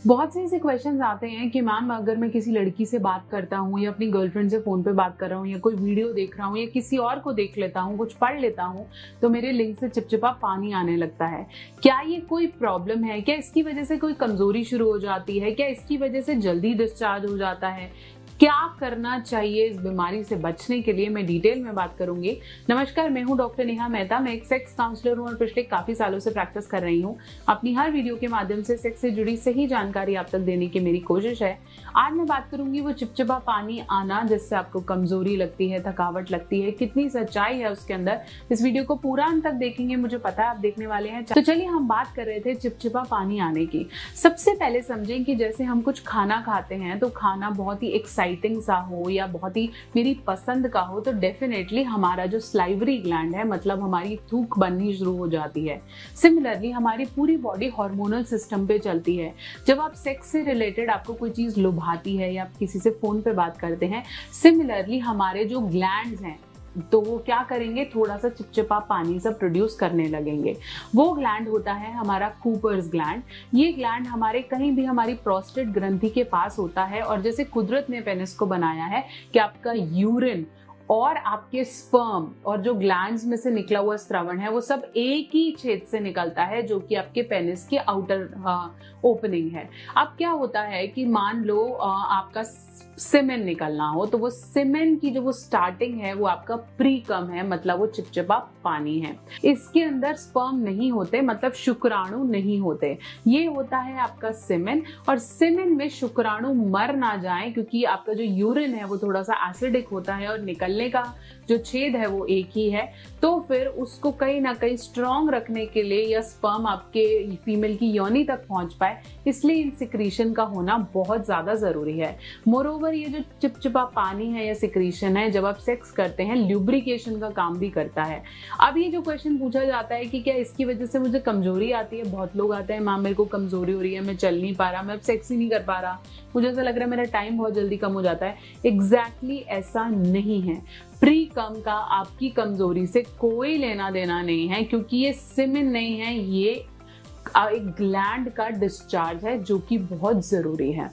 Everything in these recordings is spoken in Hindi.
बहुत से ऐसे क्वेश्चंस आते हैं कि मैम अगर मैं किसी लड़की से बात करता हूँ या अपनी गर्लफ्रेंड से फोन पे बात कर रहा हूँ या कोई वीडियो देख रहा हूँ या किसी और को देख लेता हूँ, कुछ पढ़ लेता हूँ, तो मेरे लिंग से चिपचिपा पानी आने लगता है। क्या ये कोई प्रॉब्लम है? क्या इसकी वजह से कोई कमजोरी शुरू हो जाती है? क्या इसकी वजह से जल्दी डिस्चार्ज हो जाता है? क्या करना चाहिए इस बीमारी से बचने के लिए, मैं डिटेल में बात करूंगी। नमस्कार, मैं हूं डॉक्टर नेहा मेहता। मैं एक सेक्स काउंसलर हूं और पिछले काफी सालों से प्रैक्टिस कर रही हूं। अपनी हर वीडियो के माध्यम से सेक्स से जुड़ी सही जानकारी आप तक देने की मेरी कोशिश है। आज मैं बात करूंगी वो चिपचिपा पानी आना जिससे आपको कमजोरी लगती है, थकावट लगती है, कितनी सच्चाई है उसके अंदर। इस वीडियो को पूरा अंत तक देखेंगे, मुझे पता है आप देखने वाले हैं। तो चलिए हम बात कर रहे थे चिपचिपा पानी आने की। सबसे पहले समझें कि जैसे हम कुछ खाना खाते हैं तो खाना बहुत ही एक्साइटिंग सा हो या बहुत ही मेरी पसंद का हो तो डेफिनेटली हमारा जो स्लाइवरी ग्लैंड है, मतलब हमारी थूक बननी शुरू हो जाती है। सिमिलरली हमारी पूरी बॉडी हार्मोनल सिस्टम पे चलती है। जब आप सेक्स से रिलेटेड आपको कोई चीज लुभाती है या आप किसी से फोन पे बात करते हैं, सिमिलरली हमारे जो ग्लैंड्स हैं तो वो क्या करेंगे, थोड़ा सा चिपचिपा पानी सा प्रोड्यूस करने लगेंगे। वो ग्लैंड होता है हमारा कूपर्स ग्लैंड। ये ग्लैंड हमारे कहीं भी हमारी प्रोस्टेट ग्रंथि के पास होता है और जैसे कुदरत ने पेनिस को बनाया है कि आपका यूरिन और आपके स्पर्म और जो ग्लैंड्स में से निकला हुआ स्रवण है वो सब एक ही छेद से निकलता है, जो कि आपके पेनिस की आउटर ओपनिंग है। अब क्या होता है कि मान लो आपका सीमेन निकलना हो तो वो सीमेन की जो वो स्टार्टिंग है वो आपका प्रीकम है, मतलब वो चिपचिपा पानी है। इसके अंदर स्पर्म नहीं होते, मतलब शुक्राणु नहीं होते। ये होता है आपका सीमेन, और सीमेन में शुक्राणु मर ना जाए क्योंकि आपका जो यूरिन है वो थोड़ा सा एसिडिक होता है और निकलने का जो छेद है वो एक ही है। तो फिर उसको कहीं ना कहीं स्ट्रॉन्ग रखने के लिए या स्पर्म आपके फीमेल की योनि तक पहुंच पाए, इसलिए इन सिक्रीशन का होना बहुत ज्यादा जरूरी है। मोरोवर ये जो चिपचिपा पानी है या सिक्रीशन है, जब आप सेक्स करते हैं ल्यूब्रिकेशन का काम भी करता है। अब ये जो क्वेश्चन पूछा जाता है कि क्या इसकी वजह से मुझे कमजोरी आती है, बहुत लोग आते हैं मैम मेरे को कमजोरी हो रही है, मैं चल नहीं पा रहा, मैं अब सेक्स ही नहीं कर पा रहा, मुझे ऐसा लग रहा है मेरा टाइम बहुत जल्दी कम हो जाता है। एग्जैक्टली ऐसा नहीं है। प्री कम का आपकी कमजोरी से कोई लेना देना नहीं है, क्योंकि ये सीमेन नहीं है, ये एक ग्लैंड का डिस्चार्ज है जो कि बहुत जरूरी है।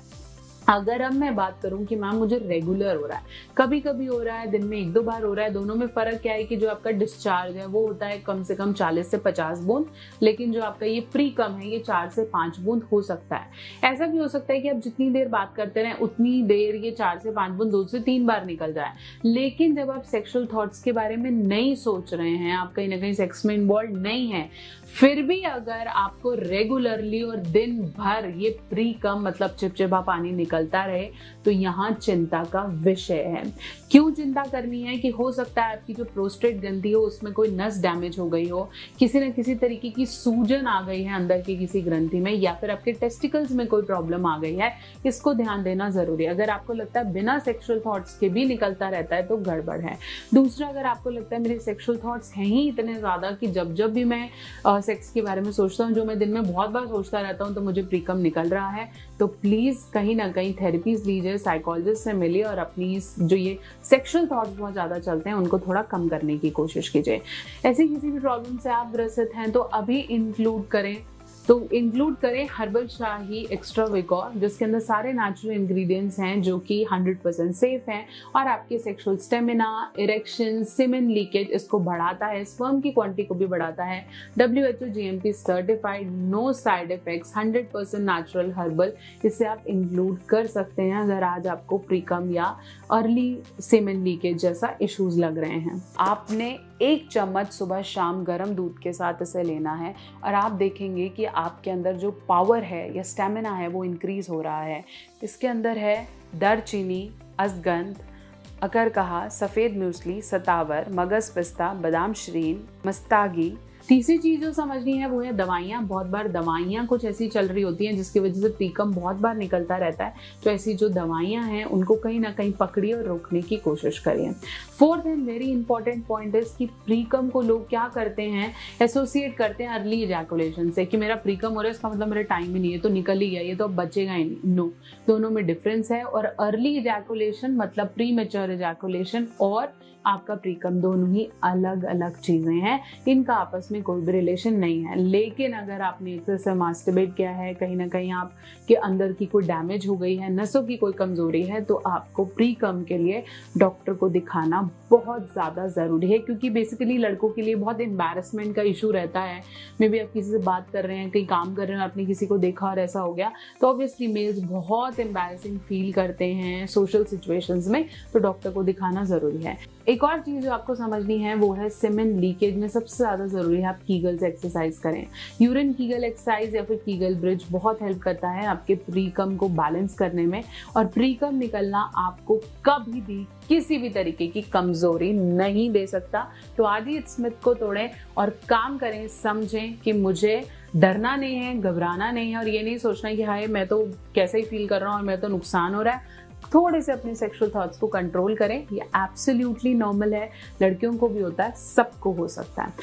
अगर अब मैं बात करूं कि मैम मुझे रेगुलर हो रहा है, कभी कभी हो रहा है, दिन में 1-2 बार हो रहा है, दोनों में फर्क क्या है कि जो आपका डिस्चार्ज है वो होता है कम से कम 40 से 50 बूंद, लेकिन जो आपका ये प्री कम है ये 4 से 5 बूंद हो सकता है। ऐसा भी हो सकता है कि आप जितनी देर बात करते रहें उतनी देर ये 4 से 5 बूंद 2 से 3 बार निकल जाए। लेकिन जब आप सेक्सुअल थॉट्स के बारे में नहीं सोच रहे हैं, आप कहीं ना कहीं सेक्स में इन्वॉल्व नहीं है, फिर भी अगर आपको रेगुलरली और दिन भर ये प्री कम मतलब चिपचिपा पानी निकलता रहे तो यहाँ चिंता का विषय है। क्यों चिंता करनी है कि हो सकता है आपकी जो प्रोस्टेट ग्रंथि हो उसमें कोई नस डैमेज हो गई हो, किसी न किसी तरीके की सूजन आ गई है अंदर की किसी ग्रंथि में, या फिर आपके टेस्टिकल्स में कोई प्रॉब्लम आ गई है। इसको ध्यान देना जरूरी है। अगर आपको लगता है बिना सेक्सुअल थॉट्स के भी निकलता रहता है तो गड़बड़ है। दूसरा, अगर आपको लगता है मेरे सेक्सुअल थॉट्स हैं ही इतने ज्यादा कि जब जब भी मैं सेक्स के बारे में सोचता हूँ, जो मैं दिन में बहुत बार सोचता रहता हूँ, तो मुझे प्रीकम निकल रहा है, तो प्लीज कहीं ना कहीं थेरेपीज लीजिए, साइकोलॉजिस्ट से मिलिए और अपनी जो ये सेक्सुअल थॉट्स बहुत ज्यादा चलते हैं उनको थोड़ा कम करने की कोशिश कीजिए। ऐसी किसी भी प्रॉब्लम से आप ग्रसित हैं तो अभी इंक्लूड करें हर्बल शाही एक्स्ट्रा विगोर, जिसके अंदर सारे नेचुरल इंग्रेडिएंट्स हैं जो कि 100% सेफ हैं और आपके सेक्सुअल स्टेमिना, इरेक्शन, सीमेन लीकेज इसको बढ़ाता है, स्पर्म की क्वांटिटी को भी बढ़ाता है। WHO GMP certified, no side effects, 100% natural herbal, इसे आप इंक्लूड कर सकते हैं अगर आज आपको प्रीकम या अर्ली सीमेन लीकेज जैसा इश्यूज लग रहे हैं। आपने 1 चम्मच सुबह शाम गर्म दूध के साथ इसे लेना है और आप देखेंगे कि आपके अंदर जो पावर है या स्टेमिना है वो इंक्रीज हो रहा है। इसके अंदर है दालचीनी, अजगंध, अकरकहा, सफ़ेद म्यूसली, सतावर, मगज पिस्ता, बादाम शरीन, मस्तागी। तीसरी चीज जो समझनी है वो है दवाइयाँ। बहुत बार दवाइयाँ कुछ ऐसी चल रही होती हैं जिसकी वजह से प्रीकम बहुत बार निकलता रहता है, तो ऐसी जो दवाइयाँ हैं उनको कहीं ना कहीं पकड़िए और रोकने की कोशिश करिए। 4th and very important point is कि प्रीकम को लोग क्या करते हैं, एसोसिएट करते हैं अर्ली इजैकुलेशन से, कि मेरा प्रीकम हो रहा है इसका मतलब मेरा टाइम ही नहीं है, तो निकल ही गया, ये तो अब बचेगा ही नहीं। नो, दोनों में डिफरेंस है। और अर्ली इजैकुलेशन मतलब प्री मैच्योर इजैकुलेशन और आपका प्रीकम, दोनों ही अलग अलग चीजें हैं, इनका आपस में कोई भी रिलेशन नहीं है। लेकिन अगर आपने एक्सेस से मास्टरबेट किया है, कहीं ना कहीं आपके अंदर की कोई डैमेज हो गई है, नसों की कोई कमजोरी है, तो आपको प्रीकम के लिए डॉक्टर को दिखाना बहुत ज्यादा जरूरी है। क्योंकि बेसिकली लड़कों के लिए बहुत एम्बैरसमेंट का इशू रहता है। मे बी आप किसी से बात कर रहे हैं, कहीं काम कर रहे हैं, आपने किसी को देखा और ऐसा हो गया, तो ऑब्वियसली मेल्स बहुत एम्बैरसिंग फील करते हैं सोशल सिचुएशंस में, तो डॉक्टर को दिखाना जरूरी है। एक और चीज जो आपको समझनी है वो है सीमेन लीकेज में सबसे ज्यादा जरूरी है आप कीगल्स एक्सरसाइज करें। यूरिन कीगल एक्सरसाइज या फिर कीगल ब्रिज बहुत हेल्प करता है आपके प्रीकम को बैलेंस करने में, और प्रीकम निकलना आपको कभी भी किसी भी तरीके की कमजोरी नहीं दे सकता। तो आज ही इस मिथ को तोड़ें और काम करें, समझें कि मुझे डरना नहीं है, घबराना नहीं है, और ये नहीं सोचना कि हाय मैं तो कैसे ही फील कर रहा हूँ और मेरा तो नुकसान हो रहा है। थोड़े से अपने सेक्सुअल थॉट्स को कंट्रोल करें, ये एब्सोल्युटली नॉर्मल है, लड़कियों को भी होता है, सबको हो सकता है।